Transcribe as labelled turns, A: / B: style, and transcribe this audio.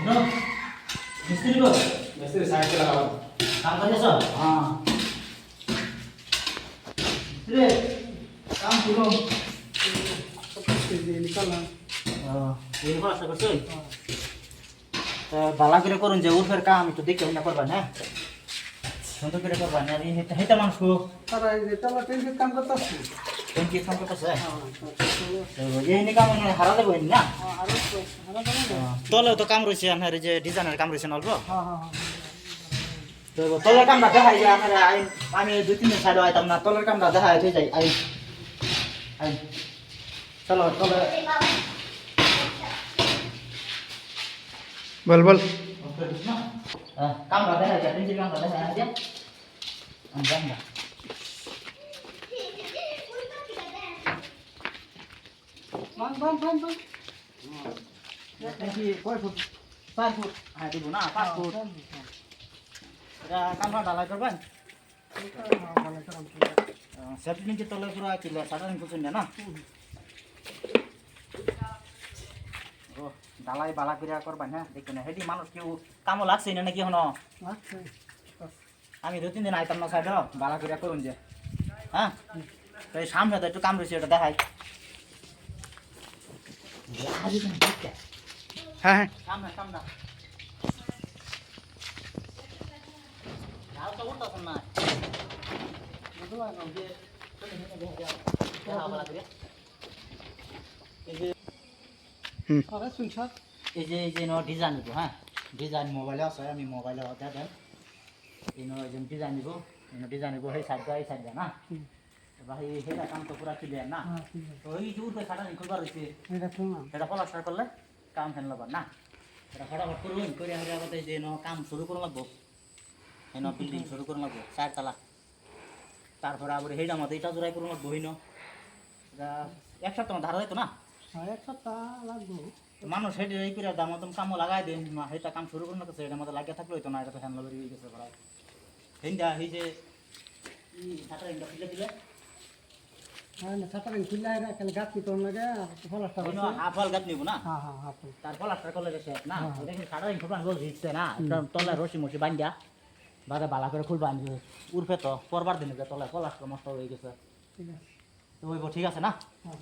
A: no মিস্ত্রি গো
B: मिस्त्री side से लगा
A: কাম করেছ
B: हाँ
A: রে কাম শুরু
C: निकाला
A: এই খরচা করছই তা বালা করে করুন যে উঠের কাম একটু দেখে না করবা না সুন্দর করে করবা না এই হেটা মানুষ
C: তারা এই তালা টেন্ট কাম করতেছে
A: কোন কি কাম করতেছে এই নি কাম হারা দেবো না তলে তো কাম রয়েছে আমার যে ডিজাইনের কাম রয়েছে অল্প তো তলের কামটা দেখাই যায় আমার আমি 2-3 দিন ছাড়া আইতাম না তলের কামটা দেখাই হয়ে যায় আই আই চলো তলে
C: বল বল
A: কামটা দেখাই যায় তিন কামটা দেখাই যায় আমি জানি না
C: বান বান বান বান
A: কি কয় ফুট 4 ফুট হ্যাঁ দিব না 5 ফুট এটা কামটা ঢালাই করবেন সেফটি নিচে তলে পুরো কিলো সাধারণ কিছু না ও ঢালাই বালা করে করবেন হ্যাঁ দেখুন হেডি মানুষ কেউ কামও লাগছে না নাকি হনো
C: আচ্ছা
A: আমি 2-3 দিন আইতাম না সাইড বালা করে করুন যে হ্যাঁ তো এই সামনে তো একটু কাম রয়েছে এটা দেখাই
C: হ্যাঁ হ্যাঁ
A: সামনে সামনে আর তো উঠতাছ না বুঝলা না যে বালা করে
C: আরে শুনছ
A: এই যে নো ডিজাইন নিব হ্যাঁ ডিজাইন মোবাইলে আছে আমি মোবাইলে ওটা দেন এই নো যে ডিজাইন নিব ডিজাইন নিব এই সাইড না ভাই হেটা কাম তো পুরা ক্লিয়ার না তো এই যে উঠে খাটা নিকল রইছে
C: এটা শুনো
A: এটা প্লাস্টার করলে কাম ফেল লাগবে না এটা ফটাফট করুন করে হারে আবার যে নো কাম শুরু করুন লাগবো এই নো বিল্ডিং শুরু করুন লাগবো 4 তলা তারপরে আবার হেটা মত এটা জোড়াই করুন লাগবো হইনো এটা এক সপ্তাহ ধারা যাইতো না
C: এক সপ্তাহ লাগবে
A: মানুষ হেঁটে এই করে দাম মতন কামও লাগাই দেন হেটা কাম শুরু করুন না এটা মতো লাগিয়ে থাকলে হইতো না এটা তো হ্যান্ডল বেরিয়ে গেছে প্রায় হেন্দা এই যে সাঁতার হিন্দা ফিলে দিলে
C: হ্যাঁ না সাতারে খুললা এরা কাল গাছ কি কোন লাগে ফলাস্টা
A: ওই হাফল গাছ নিব না
C: হ্যাঁ হ্যাঁ হ্যাঁ
A: তার ফলাস্টার করলে গেছে না দেখি সাঁতার হিন্দা ফুটান গোল দিচ্ছে না তলায় রশি মশি বান্ধা বাদে বালা করে খুলবা আনবে উর্ফে তো পরবার দিনে তলায় ফলাস্টার মস্ত হয়ে গেছে
C: ঠিক আছে
A: তো ওই ঠিক আছে না
C: হ্যাঁ